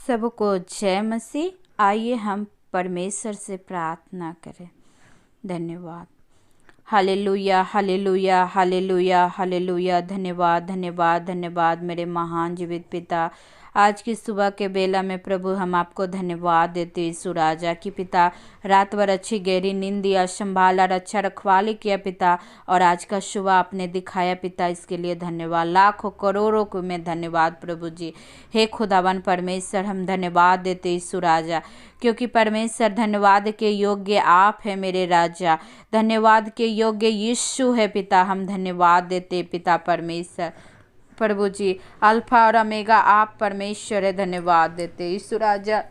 सबको जय मसीह। आइए हम परमेश्वर से प्रार्थना करें। धन्यवाद। Hallelujah hallelujah hallelujah hallelujah. धन्यवाद धन्यवाद धन्यवाद मेरे महान जीवित पिता। आज की सुबह के बेला में प्रभु हम आपको धन्यवाद देते यीशु राजा की पिता। रात भर अच्छी गहरी नींद दिया, संभाला, रक्षा रखवाली किया पिता, और आज का सुबह आपने दिखाया पिता, इसके लिए धन्यवाद। लाखों करोड़ों को मैं धन्यवाद प्रभु जी। हे खुदावन परमेश्वर, हम धन्यवाद देते यीशु राजा, क्योंकि परमेश्वर धन्यवाद के योग्य आप है मेरे राजा। धन्यवाद के योग्य यीशु है पिता। हम धन्यवाद देते पिता परमेश्वर प्रभु जी। अल्फा और ओमेगा आप परमेश्वर है। धन्यवाद देते यीशु राजा।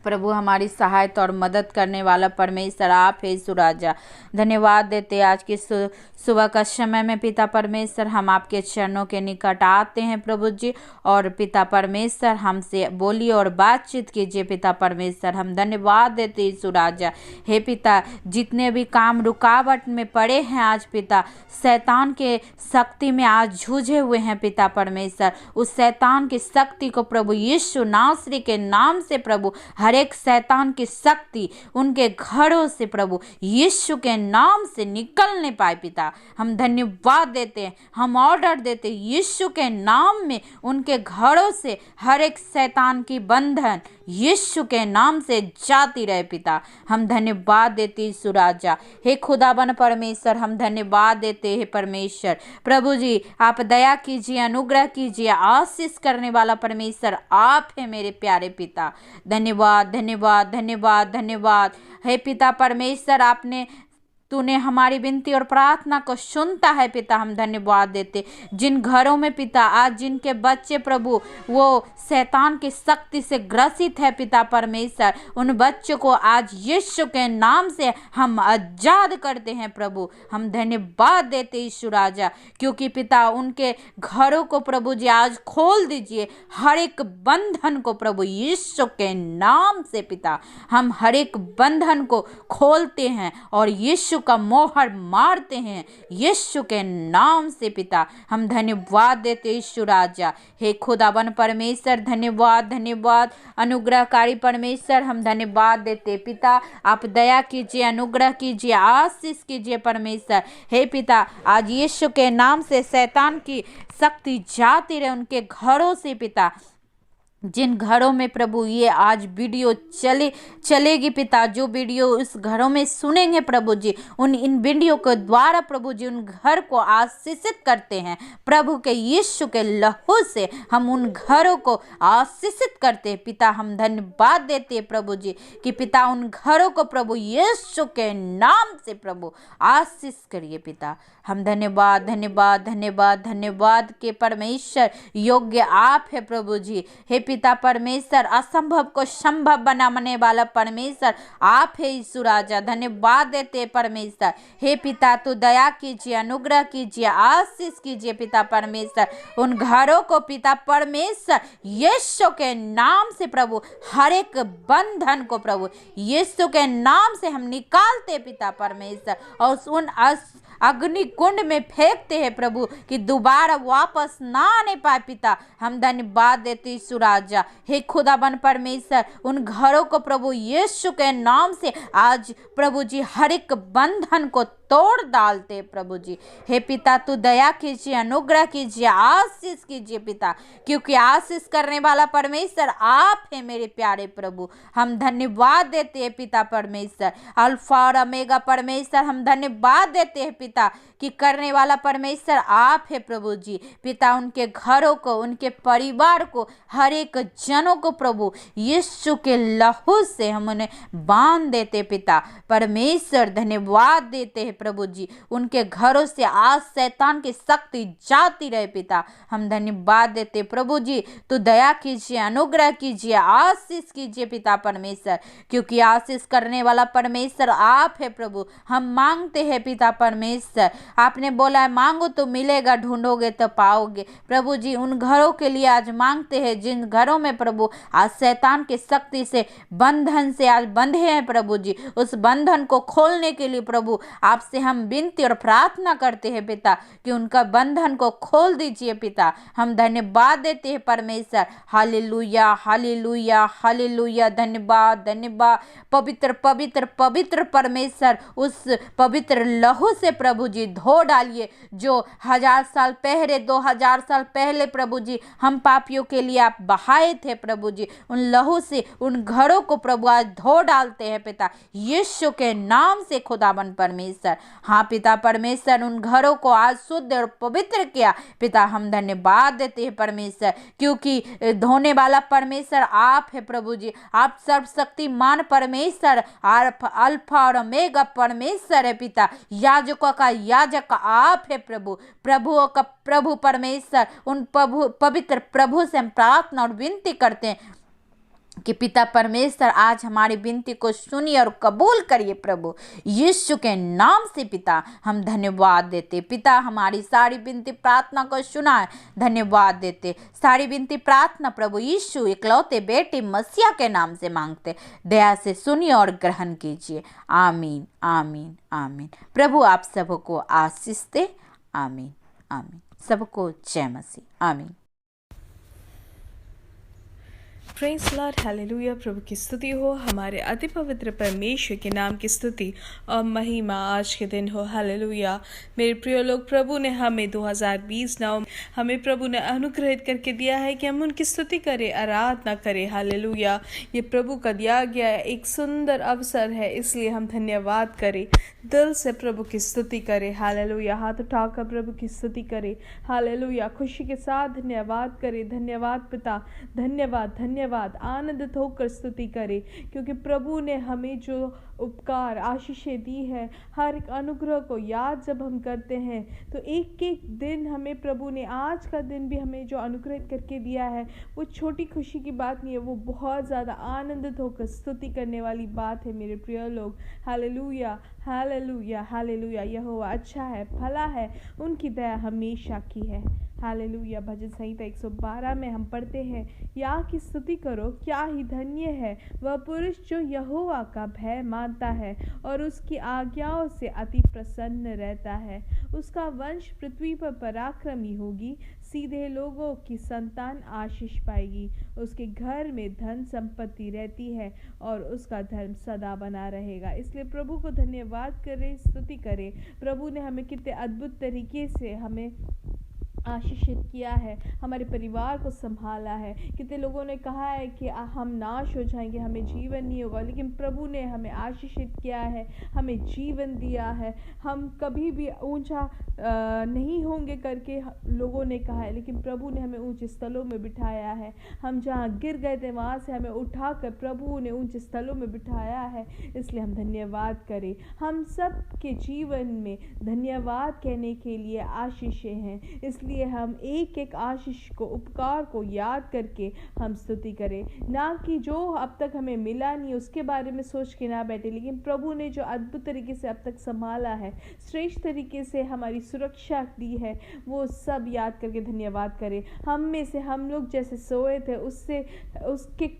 प्रभु हमारी सहायता और मदद करने वाला परमेश्वर आप है यीशु राजा। धन्यवाद देते आज की सुबह का समय में पिता परमेश्वर, हम आपके चरणों के निकट आते हैं प्रभु जी। और पिता परमेश्वर हमसे बोलिए और बातचीत कीजिए पिता परमेश्वर। हम धन्यवाद देते यीशु राजा। हे पिता, जितने भी काम रुकावट में पड़े हैं आज पिता, शैतान के शक्ति में आज जूझे हुए हैं पिता परमेश्वर, उस शैतान की शक्ति को प्रभु यीशु नासरी के नाम से प्रभु, हर एक शैतान की शक्ति उनके घरों से प्रभु यीशु के नाम से निकलने पाए पिता। हम धन्यवाद देते हैं, हम ऑर्डर देते यीशु के नाम में उनके घरों से हर एक शैतान की बंधन यीशु के नाम से जाती रहे पिता। हम धन्यवाद देते यीशु राजा। हे खुदाबन परमेश्वर, हम धन्यवाद देते हैं परमेश्वर प्रभु जी। आप दया कीजिए, अनुग्रह कीजिए, आशीष करने वाला परमेश्वर आप है मेरे प्यारे पिता। धन्यवाद धन्यवाद धन्यवाद धन्यवाद। हे पिता परमेश्वर, तूने हमारी विनती और प्रार्थना को सुनता है पिता। हम धन्यवाद देते जिन घरों में पिता आज जिनके बच्चे प्रभु वो शैतान की शक्ति से ग्रसित है पिता परमेश्वर, उन बच्चों को आज यीशु के नाम से हम आजाद करते हैं प्रभु। हम धन्यवाद देते यीशु राजा, क्योंकि पिता उनके घरों को प्रभु जी आज खोल दीजिए, हर एक बंधन को प्रभु यीशु के नाम से पिता। हम हर एक बंधन को खोलते हैं और यीशु का मोहर मारते हैं यीशु के नाम से पिता। हम धन्यवाद देते यीशु राजा। हे खुदावन परमेश्वर, धन्यवाद धन्यवाद। अनुग्रहकारी परमेश्वर, हम धन्यवाद देते पिता। आप दया कीजिए, अनुग्रह कीजिए, आशीष कीजिए परमेश्वर। हे पिता, आज यीशु के नाम से शैतान की शक्ति जाती रहे उनके घरों से पिता। जिन घरों में प्रभु ये आज वीडियो चलेगी पिता, जो वीडियो उस घरों में सुनेंगे प्रभु जी, इन वीडियो के द्वारा प्रभु जी उन घर को आशीषित करते हैं प्रभु के यीशु के लहू से। हम उन घरों को आशीषित करते हैं पिता। हम धन्यवाद देते हैं प्रभु जी कि पिता उन घरों को प्रभु यीशु के नाम से प्रभु आशीष करिए पिता। हम धन्यवाद धन्यवाद धन्यवाद धन्यवाद के परमेश्वर योग्य आप है प्रभु जी। हे पिता परमेश्वर, असंभव को संभव बनाने वाला परमेश्वर आप है यीशु राजा। धन्यवाद देते परमेश्वर। हे पिता, तू दया कीजिए, अनुग्रह कीजिए, आशीष कीजिए पिता परमेश्वर। उन घरों को पिता परमेश्वर यीशु के नाम से प्रभु हर एक बंधन को प्रभु यीशु के नाम से हम निकालते पिता परमेश्वर, और उन अग्नि कुंड में फेंकते हैं प्रभु कि दोबारा वापस ना आने पाए पिता। हम धन्यवाद देते यीशु राजा। हे खुदाबन परमेश्वर, उन घरों को प्रभु यीशु के नाम से आज प्रभु जी हर एक बंधन को तोड़ डालते प्रभु जी। हे पिता, तू दया कीजिए, अनुग्रह कीजिए, आशीष कीजिए पिता, क्योंकि आशीष करने वाला परमेश्वर आप है मेरे प्यारे प्रभु। हम धन्यवाद देते हैं पिता परमेश्वर। अल्फा और ओमेगा परमेश्वर, हम धन्यवाद देते हैं पिता कि करने वाला परमेश्वर आप है प्रभु जी। पिता, उनके घरों को, उनके परिवार को, हर एक जनों को प्रभु यीशु के लहू से हम उन्हें बांध देते पिता परमेश्वर। धन्यवाद देते हैं प्रभु जी, उनके घरों से आज शैतान की शक्ति जाती रहे पिता। हम धन्यवाद देते प्रभु जी। तो दया कीजिए, अनुग्रह कीजिए, आशीष कीजिए पिता परमेश्वर, क्योंकि आशीष करने वाला परमेश्वर आप है प्रभु। हम मांगते हैं पिता परमेश्वर, आपने बोला है मांगो तो मिलेगा, ढूंढोगे तो पाओगे प्रभु जी। उन घरों के लिए आज मांगते हैं जिन घरों में प्रभु आज शैतान की शक्ति से बंधन से आज बंधे हैं प्रभु जी, उस बंधन को खोलने के लिए प्रभु आप आपसे हम विनती और प्रार्थना करते हैं पिता कि उनका बंधन को खोल दीजिए पिता। हम धन्यवाद देते हैं परमेश्वर। Hallelujah hallelujah hallelujah. धन्यवाद धन्यवाद पवित्र पवित्र पवित्र परमेश्वर, उस पवित्र लहू से प्रभु जी धो डालिए जो 1000 साल पहले 2000 साल पहले प्रभु जी हम पापियों के लिए आप बहाए थे प्रभु जी। उन लहू से उन घरों को प्रभु आज धो डालते हैं पिता यीशु के नाम से खुदावन परमेश्वर। हाँ पिता परमेश्वर, उन घरों को आज शुद्ध और पवित्र किया पिता। हम धन्यवाद देते हैं परमेश्वर, क्योंकि धोने वाला परमेश्वर आप है प्रभु जी। आप सर्वशक्तिमान परमेश्वर, अल्फा और ओमेगा परमेश्वर है पिता। याजकों का याजक आप है प्रभु, प्रभुओं का प्रभु परमेश्वर। उन पवित्र प्रभु से हम प्रार्थना और विनती करते हैं कि पिता परमेश्वर आज हमारी विनती को सुनिए और कबूल करिए प्रभु यीशु के नाम से पिता। हम धन्यवाद देते पिता, हमारी सारी विनती प्रार्थना को सुना है, धन्यवाद देते। सारी विनती प्रार्थना प्रभु यीशु इकलौते बेटे मसीहा के नाम से मांगते, दया से सुनिए और ग्रहण कीजिए। आमीन आमीन आमीन। प्रभु आप सबको आशीष दे। आमीन आमीन। सबको जय मसीह। आमीन। Praise Lord, hallelujah. प्रभु की स्तुति हो, हमारे अति पवित्र परमेश्वर के नाम की स्तुति और महिमा आज के दिन हो। हालेलुया। मेरे प्रिय लोग, प्रभु ने हमें 2020 हमें प्रभु ने अनुग्रहित करके दिया है कि हम उनकी स्तुति करें, आराधना करें। हालेलुया। ये प्रभु का दिया गया एक सुंदर अवसर है, इसलिए हम धन्यवाद करें, दिल से प्रभु की स्तुति करें। हालेलुया। हाथ उठाकर प्रभु की स्तुति करें। हालेलुया। खुशी के साथ धन्यवाद करें। धन्यवाद पिता, धन्यवाद धन्यवाद। आनंदित होकर स्तुति करें, क्योंकि प्रभु ने हमें जो उपकार आशीषें दी है, हर एक अनुग्रह को याद जब हम करते हैं तो एक एक दिन हमें प्रभु ने, आज का दिन भी हमें जो अनुग्रहित करके दिया है, वो छोटी खुशी की बात नहीं है, वो बहुत ज़्यादा आनंदित होकर स्तुति करने वाली बात है मेरे प्रिय लोग। Hallelujah hallelujah hallelujah. यहोवा अच्छा है, भला है, उनकी दया हमेशा की है। हालेलुया। भजन संहिता 112 में हम पढ़ते हैं, या की स्तुति करो, क्या ही धन्य है वह पुरुष जो यहोवा का भय मानता है और उसकी आज्ञाओं से अति प्रसन्न रहता है। उसका वंश पृथ्वी पर पराक्रमी होगी, सीधे लोगों की संतान आशीष पाएगी। उसके घर में धन संपत्ति रहती है और उसका धर्म सदा बना रहेगा। इसलिए प्रभु को धन्यवाद करें, स्तुति करें। प्रभु ने हमें कितने अद्भुत तरीके से हमें आशीषित किया है, हमारे परिवार को संभाला है। कितने लोगों ने कहा है कि हम नाश हो जाएंगे, हमें जीवन नहीं होगा, लेकिन प्रभु ने हमें आशीषित किया है, हमें जीवन दिया है। हम कभी भी ऊंचा नहीं होंगे करके लोगों ने कहा है, लेकिन प्रभु ने हमें ऊंचे स्थलों में बिठाया है। हम जहाँ गिर गए थे वहाँ से हमें उठाकर प्रभु ने ऊंचे स्थलों में बिठाया है, इसलिए हम धन्यवाद करें। हम सब के जीवन में धन्यवाद कहने के लिए आशीषें हैं, इसलिए हम एक एक आशीष को, उपकार को याद करके हम स्तुति करें। ना कि जो अब तक हमें मिला नहीं उसके बारे में सोच के ना बैठे, लेकिन प्रभु ने जो अद्भुत तरीके से अब तक संभाला है, श्रेष्ठ तरीके से हमारी सुरक्षा दी है, वो सब याद करके धन्यवाद करें। हम में से हम लोग जैसे सोए थे उसके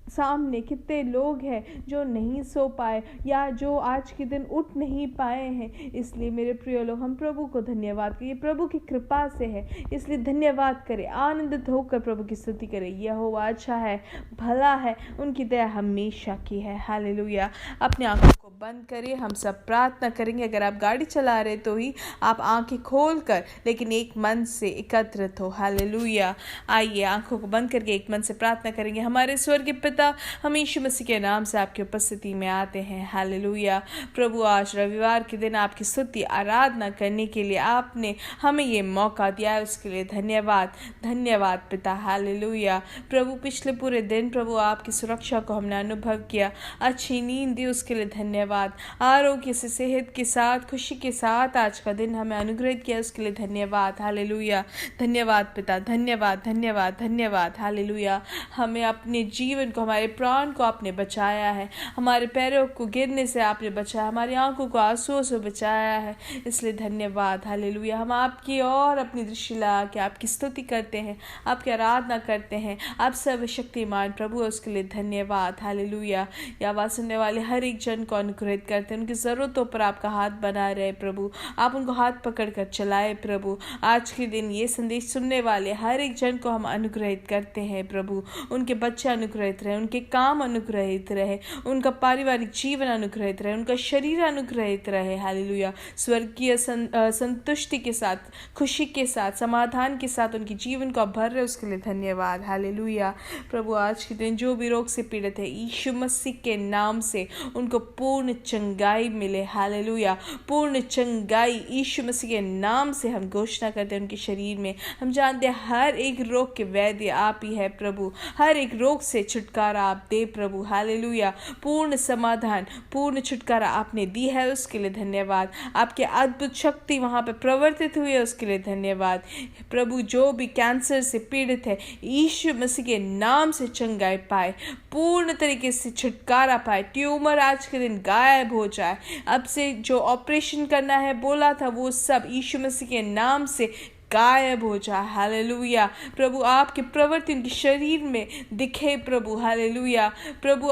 सामने कितने लोग हैं जो नहीं सो पाए या जो आज के दिन उठ नहीं पाए हैं। इसलिए मेरे प्रिय लोग, हम प्रभु को धन्यवाद करें, प्रभु की कृपा से है, इसलिए धन्यवाद करें, आनंदित होकर प्रभु की स्तुति करें। यहोवा अच्छा है, भला है, उनकी दया हमेशा की है। हालेलुया। अपने आंखों को बंद करिए, हम सब प्रार्थना करेंगे। अगर आप गाड़ी चला रहे तो ही आप आंखें खोल कर, लेकिन एक मन से एकत्रित हो। हालेलुया। आइए आंखों को बंद करके एक मन से प्रार्थना करेंगे। हमारे स्वर्गीय पिता, हम यीशु मसीह के नाम से आपकी उपस्थिति में आते हैं। हालेलुया। प्रभु, आज रविवार के दिन आपकी स्तुति आराधना करने के लिए आपने हमें ये मौका दिया है, उसके लिए धन्यवाद। धन्यवाद पिता। हालेलुया। प्रभु, पिछले पूरे दिन प्रभु आपकी सुरक्षा को हमने अनुभव किया, अच्छी नींद दी, उसके लिए धन्यवाद। आरोग्य से, सेहत के साथ, खुशी के साथ आज का दिन हमें अनुग्रहित किया, उसके लिए धन्यवाद। हालेलुया। धन्यवाद पिता, धन्यवाद धन्यवाद धन्यवाद। हालेलुया। हमें अपने जीवन को, हमारे प्राण को आपने बचाया है, हमारे पैरों को गिरने से आपने बचाया, हमारी आंखों को आंसुओं से बचाया है, इसलिए धन्यवाद। हालेलुया। हम आपकी और अपनी दृष्टि लगा के आपकी स्तुति करते हैं, आपकी आराधना करते हैं। आप सर्वशक्तिमान प्रभु, उसके लिए धन्यवाद। हालेलुया। ये आवाज़ सुनने वाले हर एक जन को अनुग्रहित करते हैं, उनकी ज़रूरतों पर आपका हाथ बना रहे प्रभु, आप उनको हाथ पकड़ कर चलाए प्रभु। आज के दिन ये संदेश सुनने वाले हर एक जन को हम अनुग्रहित करते हैं प्रभु, उनके बच्चे अनुग्रहित रहे, उनके काम अनुग्रहित रहे, उनका पारिवारिक जीवन अनुग्रहित रहे, उनका शरीर अनुग्रहित रहे। हालेलुया। स्वर्गीय संतुष्टि के साथ, खुशी के साथ, समाधान के साथ उनके जीवन को आप भर रहे, उसके लिए धन्यवाद। हालेलुया। प्रभु आज के दिन जो भी रोग से पीड़ित है, यीशु मसीह के नाम से उनको पूर्ण चंगाई मिले। हालेलुया। पूर्ण चंगाई यीशु मसीह के नाम से हम घोषणा करते हैं उनके शरीर में। हम जानते हैं हर एक रोग के वैद्य आप ही है प्रभु, हर एक रोग से छुटकारा आप दे प्रभु। हालेलुया। पूर्ण समाधान, पूर्ण छुटकारा आपने दी है, उसके लिए धन्यवाद। आपके अद्भुत शक्ति वहाँ पे प्रवर्तित हुई है, उसके लिए धन्यवाद प्रभु। जो भी कैंसर से पीड़ित है, यीशु मसीह के नाम से चंगाई पाए, पूर्ण तरीके से छुटकारा पाए, ट्यूमर आज के दिन गायब हो जाए। अब से जो ऑपरेशन करना है बोला था वो सब यीशु मसीह के नाम से गायब हो जाए। हालेलुया। प्रभु आपके प्रवृत्ति उनके शरीर में दिखे प्रभु। हालेलुया। प्रभु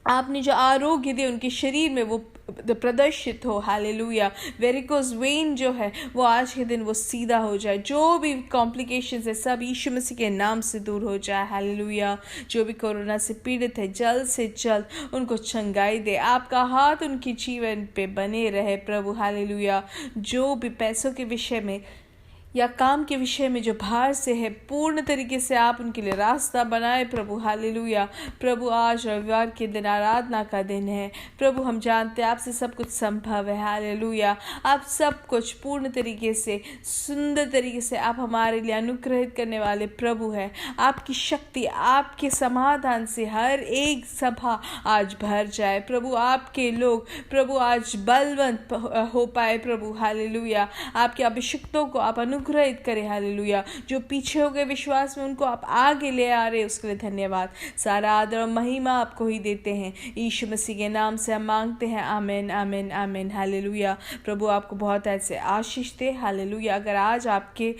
आपने जो आरोग्य दिए उनके शरीर में वो प्रदर्शित हो। हालेलुया। वेरिकोस वेन जो है वो आज के दिन वो सीधा हो जाए, जो भी कॉम्प्लिकेशंस है सब यीशु मसीह के नाम से दूर हो जाए। हालेलुया। जो भी कोरोना से पीड़ित है जल्द से जल्द उनको चंगाई दे, आपका हाथ उनके जीवन पे बने रहे प्रभु। हालेलुया। जो भी पैसों के विषय में या काम के विषय में जो भार से है, पूर्ण तरीके से आप उनके लिए रास्ता बनाए प्रभु। हालेलुया। प्रभु आज रविवार के दिन आराधना का दिन है प्रभु, हम जानते हैं आपसे सब कुछ संभव है। हालेलुया। आप सब कुछ पूर्ण तरीके से, सुंदर तरीके से आप हमारे लिए अनुग्रहित करने वाले प्रभु है। आपकी शक्ति, आपके समाधान से हर एक सभा आज भर जाए प्रभु। आपके लोग प्रभु आज बलवंत हो पाए प्रभु। हालेलुया। आपके अभिषिक्तों को आप अनुग्रहित करे। हालेलुया। जो पीछे हो गए विश्वास में उनको आप आगे ले आ रहे, उसके लिए धन्यवाद। सारा आदर और महिमा आपको ही देते हैं, यीशु मसीह के नाम से हम मांगते हैं। आमीन आमीन आमीन। हालेलुया। प्रभु आपको बहुत ऐसे आशीष दे। हालेलुया। अगर आज आपके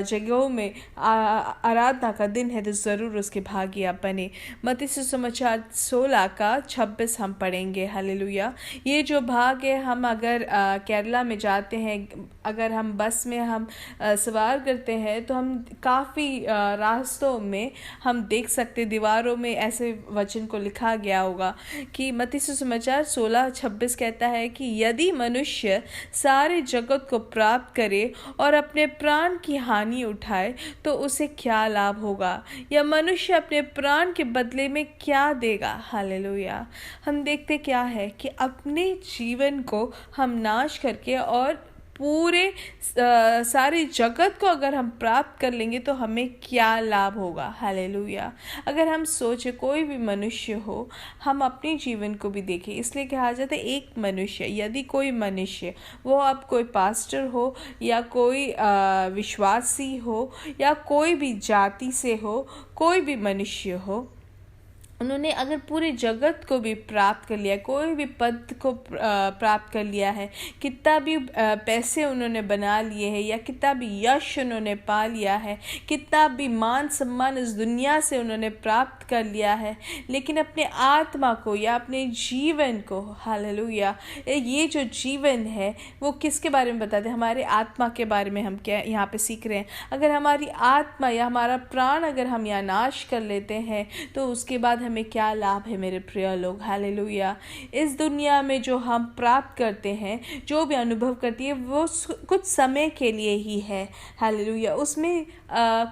जगहों में आराधना का दिन है तो ज़रूर उसके भागी आप बने। मत्ती सुसमाचार 16 का 26 हम पढ़ेंगे। हालेलुया। ये जो भाग है, हम अगर केरला में जाते हैं, अगर हम बस में हम सवार करते हैं तो हम काफ़ी रास्तों में हम देख सकते, दीवारों में ऐसे वचन को लिखा गया होगा कि मत्ती सुसमाचार 16:26 कहता है कि यदि मनुष्य सारे जगत को प्राप्त करे और अपने प्राण की हानि उठाए तो उसे क्या लाभ होगा, या मनुष्य अपने प्राण के बदले में क्या देगा। हालेलुया। हम देखते क्या है कि अपने जीवन को हम नाश करके और पूरे सारे जगत को अगर हम प्राप्त कर लेंगे तो हमें क्या लाभ होगा। हालेलुया। अगर हम सोचे कोई भी मनुष्य हो, हम अपने जीवन को भी देखें, इसलिए कहा जाता है एक मनुष्य, यदि कोई मनुष्य, वो अब कोई पास्टर हो या कोई विश्वासी हो या कोई भी जाति से हो, कोई भी मनुष्य हो, उन्होंने अगर पूरे जगत को भी प्राप्त कर लिया, कोई भी पद को प्राप्त कर लिया है, कितना भी पैसे उन्होंने बना लिए हैं या कितना भी यश उन्होंने पा लिया है, कितना भी मान सम्मान इस दुनिया से उन्होंने प्राप्त कर लिया है, लेकिन अपने आत्मा को या अपने जीवन को, हालेलुया, ये जो जीवन है वो किसके बारे में बताते हैं? हमारे आत्मा के बारे में हम क्या यहाँ पे सीख रहे हैं। अगर हमारी आत्मा या हमारा प्राण अगर हम यहाँ नाश कर लेते हैं तो उसके बाद हमें क्या लाभ है मेरे प्रिय लोग। हालेलुया। इस दुनिया में जो हम प्राप्त करते हैं, जो भी अनुभव करती है, वो कुछ समय के लिए ही है। हालेलुया। उसमें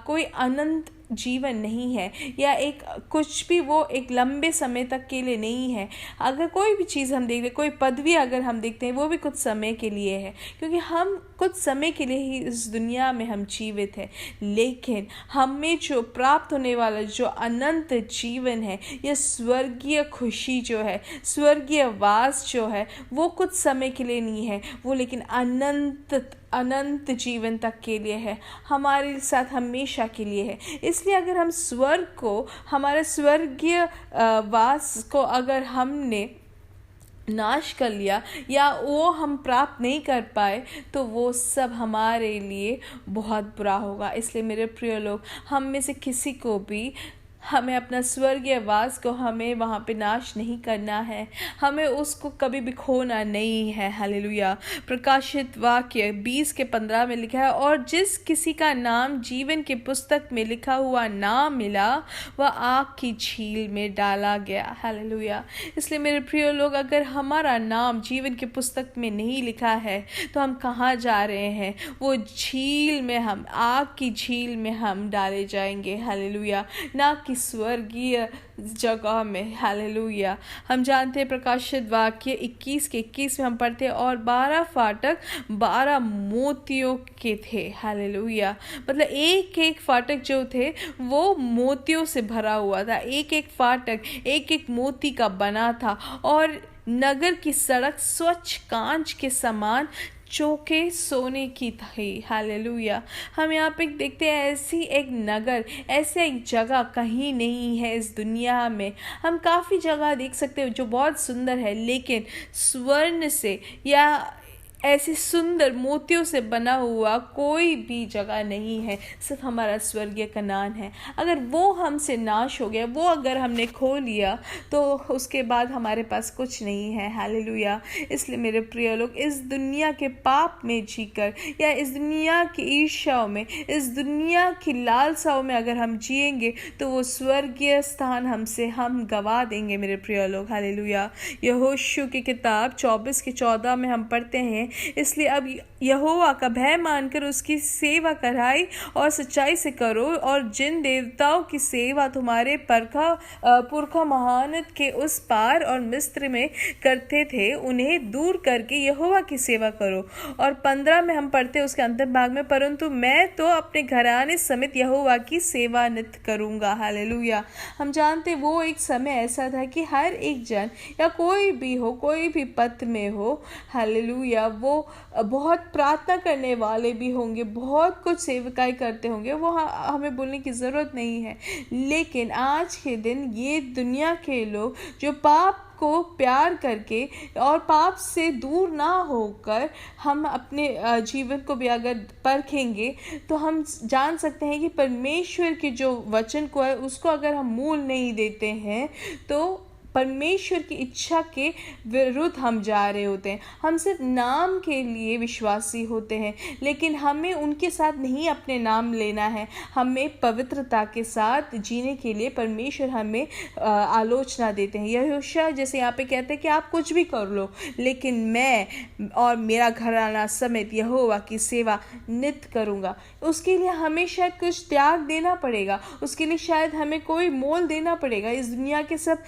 कोई अनंत जीवन नहीं है या एक कुछ भी वो एक लंबे समय तक के लिए नहीं है। अगर कोई भी चीज़ हम देखते, कोई पदवी अगर हम देखते हैं, वो भी कुछ समय के लिए है, क्योंकि हम कुछ समय के लिए ही इस दुनिया में हम जीवित हैं। लेकिन हमें जो प्राप्त होने वाला जो अनंत जीवन है, ये स्वर्गीय खुशी जो है, स्वर्गीय वास जो है, वो कुछ समय के लिए नहीं है, वो लेकिन अनंत जीवन तक के लिए है, हमारे साथ हमेशा के लिए है। इसलिए अगर हम स्वर्ग को, हमारे स्वर्गीय वास को अगर हमने नाश कर लिया या वो हम प्राप्त नहीं कर पाए तो वो सब हमारे लिए बहुत बुरा होगा। इसलिए मेरे प्रिय लोग, हम में से किसी को भी हमें अपना स्वर्गीय वास को हमें वहाँ पे नाश नहीं करना है, हमें उसको कभी भी खोना नहीं है। हालेलुया। प्रकाशित वाक्य 20:15 में लिखा है, और जिस किसी का नाम जीवन की पुस्तक में लिखा हुआ ना मिला वह आग की झील में डाला गया। हालेलुया। इसलिए मेरे प्रिय लोग, अगर हमारा नाम जीवन की पुस्तक में नहीं लिखा है तो हम कहाँ जा रहे हैं? वो झील में, हम आग की झील में हम डाले जाएंगे। हालेलुया। ना कि स्वर्गीय जगह में। हालेलुया। हम जानते हैं प्रकाशित वाक्य 21:21 में हम पढ़ते हैं, और 12 फाटक 12 मोतियों के थे। हालेलुया। मतलब एक एक फाटक जो थे वो मोतियों से भरा हुआ था, एक एक फाटक एक एक मोती का बना था, और नगर की सड़क स्वच्छ कांच के समान चौके सोने की थी। हालेलुया। हम यहाँ पे देखते हैं ऐसी एक नगर, ऐसे एक जगह कहीं नहीं है इस दुनिया में। हम काफ़ी जगह देख सकते हैं जो बहुत सुंदर है, लेकिन स्वर्ण से या ऐसे सुंदर मोतियों से बना हुआ कोई भी जगह नहीं है, सिर्फ हमारा स्वर्गीय कनान है। अगर वो हमसे नाश हो गया, वो अगर हमने खो लिया, तो उसके बाद हमारे पास कुछ नहीं है। हालेलुया। इसलिए मेरे प्रिय लोग, इस दुनिया के पाप में जीकर या इस दुनिया की ईर्ष्याओं में, इस दुनिया की लालसाओं में अगर हम जिएंगे तो वो स्वर्गीय स्थान हम गवा देंगे मेरे प्रिय लोग। हालेलुया। यहोशू की किताब 24:14 में हम पढ़ते हैं, इसलिए अब यहोवा का भय मानकर उसकी सेवा कराई और सच्चाई से करो, और जिन देवताओं की सेवा तुम्हारे पुरखा महानत के उस पार और मिस्र में करते थे उन्हें दूर करके यहोवा की सेवा करो। और 15 में हम पढ़ते हैं उसके अंतिम भाग में, परंतु मैं तो अपने घराने समेत यहोवा की सेवा नित्य करूंगा। हालेलुया। हम जानते वो एक समय ऐसा था कि हर एक जन या कोई भी हो, कोई भी पद में हो, हालेलुया, वो बहुत प्रार्थना करने वाले भी होंगे, बहुत कुछ सेवकाई करते होंगे, वो हमें बोलने की ज़रूरत नहीं है। लेकिन आज के दिन ये दुनिया के लोग जो पाप को प्यार करके और पाप से दूर ना होकर हम अपने जीवन को भी अगर परखेंगे तो हम जान सकते हैं कि परमेश्वर के जो वचन को है उसको अगर हम मूल नहीं देते हैं तो परमेश्वर की इच्छा के विरुद्ध हम जा रहे होते हैं। हम सिर्फ नाम के लिए विश्वासी होते हैं, लेकिन हमें उनके साथ नहीं अपने नाम लेना है। हमें पवित्रता के साथ जीने के लिए परमेश्वर हमें आलोचना देते हैं। यहोशू जैसे यहाँ पे कहते हैं कि आप कुछ भी कर लो, लेकिन मैं और मेरा घराना समेत यहोवा की सेवा नित्य करूँगा। उसके लिए हमें शायद कुछ त्याग देना पड़ेगा, उसके लिए शायद हमें कोई मोल देना पड़ेगा। इस दुनिया के सब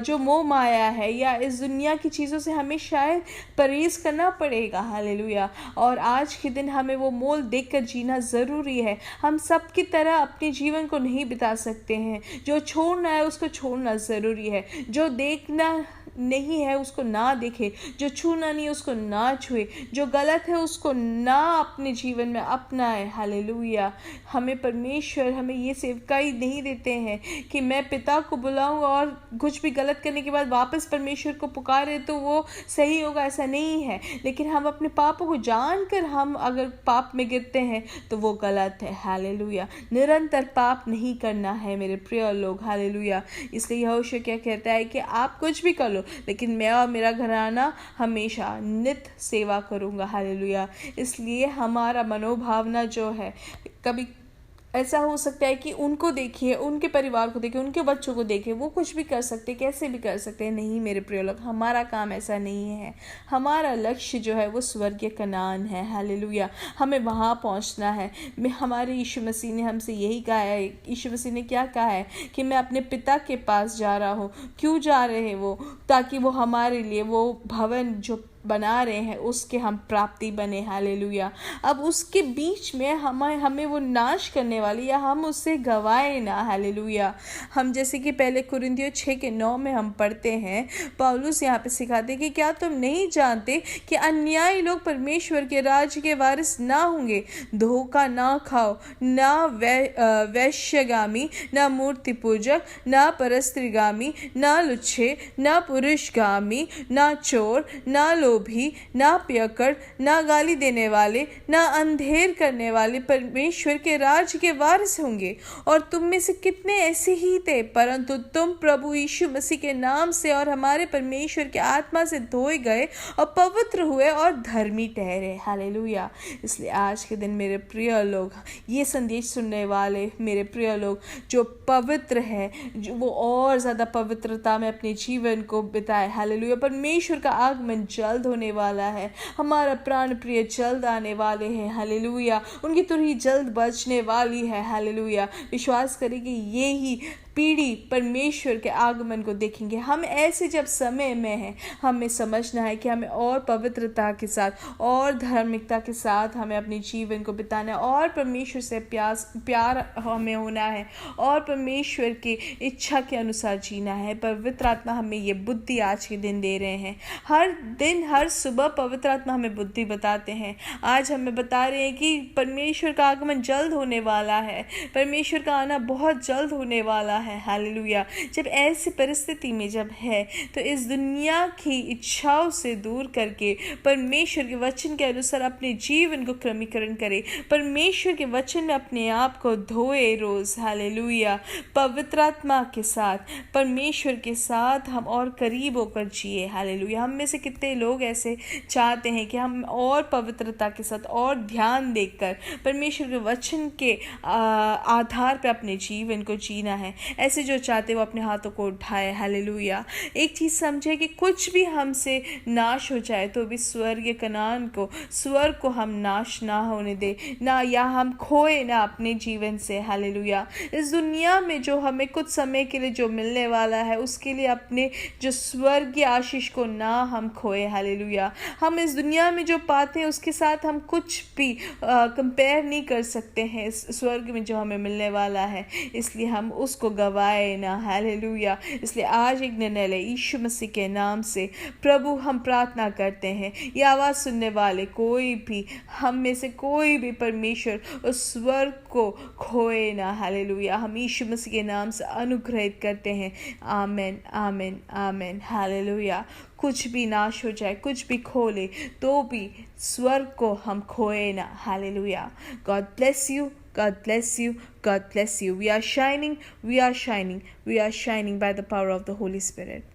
जो मोह माया है या इस दुनिया की चीज़ों से हमें शायद परहेज करना पड़ेगा। हालेलुया। और आज के दिन हमें वो मोल देखकर जीना ज़रूरी है। हम सब की तरह अपने जीवन को नहीं बिता सकते हैं। जो छोड़ना है उसको छोड़ना ज़रूरी है, जो देखना नहीं है उसको ना देखे, जो छूना नहीं उसको ना छुए, जो गलत है उसको ना अपने जीवन में अपनाए। हालेलुया। हमें परमेश्वर हमें ये सेवकाई नहीं देते हैं कि मैं पिता को बुलाऊं और कुछ भी गलत करने के बाद वापस परमेश्वर को पुकारे तो वो सही होगा, ऐसा नहीं है। लेकिन हम अपने पापों को जानकर हम अगर पाप में गिरते हैं तो वो गलत है। हालेलुया। निरंतर पाप नहीं करना है मेरे प्रिय लोग। हालेलुया। इसलिए यहोशू क्या कहता है कि आप कुछ भी कर लो, लेकिन मैं और मेरा घराना हमेशा नित्य सेवा करूंगा। हालेलुया। इसलिए हमारा मनोभावना जो है, कभी ऐसा हो सकता है कि उनको देखिए, उनके परिवार को देखिए, उनके बच्चों को देखिए, वो कुछ भी कर सकते, कैसे भी कर सकते हैं। नहीं मेरे प्रिय लोग, हमारा काम ऐसा नहीं है। हमारा लक्ष्य जो है वो स्वर्गीय कनान है। हालेलुया। हमें वहाँ पहुँचना है। हमारे यीशु मसीह ने हमसे यही कहा है। यीशु मसीह ने क्या कहा है कि मैं अपने पिता के पास जा रहा हूँ। क्यों जा रहे हैं वो? ताकि वो हमारे लिए वो भवन जो बना रहे हैं उसके हम प्राप्ति बने। हालेलुया। अब उसके बीच में हमें वो नाश करने वाली या हम उससे गवाए ना। हालेलुया। हम जैसे कि पहले कुरिन्थियों 6:9 में हम पढ़ते हैं, पौलुस यहाँ पे सिखाते कि क्या तुम नहीं जानते कि अन्यायी लोग परमेश्वर के राज्य के वारिस ना होंगे। धोखा ना खाओ, ना वैश्यगामी, ना मूर्ति पूजक, ना परस्त्रीगामी, ना लुच्छे, ना पुरुषगामी, ना चोर, ना लोभी, ना पियक्कड़, ना गाली देने वाले, ना अंधेर करने वाले परमेश्वर के राज्य के वारिस होंगे। और तुम में से कितने ऐसे ही थे, परंतु तुम प्रभु यीशु मसीह के नाम से और हमारे परमेश्वर के आत्मा से धोए गए और पवित्र हुए और धर्मी ठहरे। हालेलुया। इसलिए आज के दिन मेरे प्रिय लोग, ये संदेश सुनने वाले मेरे प्रिय लोग जो पवित्र है, जो वो और ज़्यादा पवित्रता में अपने जीवन को बिताए। हालेलुया। परमेश्वर का आगमन जल्द होने वाला है। हमारा प्राण प्रिय जल्द आने वाले हैं। हालेलुया। उनकी तुरही जल्द बजने वाली है। हालेलुया। विश्वास करें कि ये ही पीढ़ी परमेश्वर के आगमन को देखेंगे। हम ऐसे जब समय में हैं, हमें समझना है कि हमें और पवित्रता के साथ और धार्मिकता के साथ हमें अपने जीवन को बिताना है, और परमेश्वर से प्यार हमें होना है, और परमेश्वर की इच्छा के अनुसार जीना है। पवित्र आत्मा हमें ये बुद्धि आज के दिन दे रहे हैं। हर दिन हर सुबह पवित्र आत्मा हमें बुद्धि बताते हैं। आज हमें बता रहे हैं कि परमेश्वर का आगमन जल्द होने वाला है, परमेश्वर का आना बहुत जल्द होने वाला है। हालेलुया। जब ऐसी परिस्थिति में जब है, तो इस दुनिया की इच्छाओं से दूर करके परमेश्वर के वचन के अनुसार अपने जीवन को क्रमीकरण करे, परमेश्वर के वचन में अपने आप को धोए रोज। हालेलुया। पवित्र आत्मा के साथ, परमेश्वर के साथ हम और करीब होकर जिए। हालेलुया। हम में से कितने लोग ऐसे चाहते हैं कि हम और पवित्रता के साथ और ध्यान देकर परमेश्वर के वचन के आधार पर अपने जीवन को जीना है। ऐसे जो चाहते वो अपने हाथों को उठाए। हालेलुया। एक चीज़ समझे कि कुछ भी हमसे नाश हो जाए तो भी स्वर्गीय कनान को, स्वर्ग को हम नाश ना होने दे ना, या हम खोए ना अपने जीवन से। हालेलुया। इस दुनिया में जो हमें कुछ समय के लिए जो मिलने वाला है, उसके लिए अपने जो स्वर्गीय आशीष को ना हम खोए। हालेलुया। हम इस दुनिया में जो पाते हैं उसके साथ हम कुछ भी कंपेयर नहीं कर सकते हैं इस स्वर्ग में जो हमें मिलने वाला है, इसलिए हम उसको गवाए ना। हालेलुया। इसलिए आज एक निर्णय ले, यीशु मसीह के नाम से प्रभु हम प्रार्थना करते हैं, ये आवाज़ सुनने वाले कोई भी, हम में से कोई भी परमेश्वर उस स्वर्ग को खोए ना। हालेलुया। हम यीशु मसीह के नाम से अनुग्रहित करते हैं। आमेन, आमेन, आमेन। हालेलुया। कुछ भी नाश हो जाए, कुछ भी खो ले, तो भी स्वर्ग को हम खोए ना। Hallelujah. God bless you, God bless you, God bless you. We are shining, we are shining, we are shining by the power of the Holy Spirit.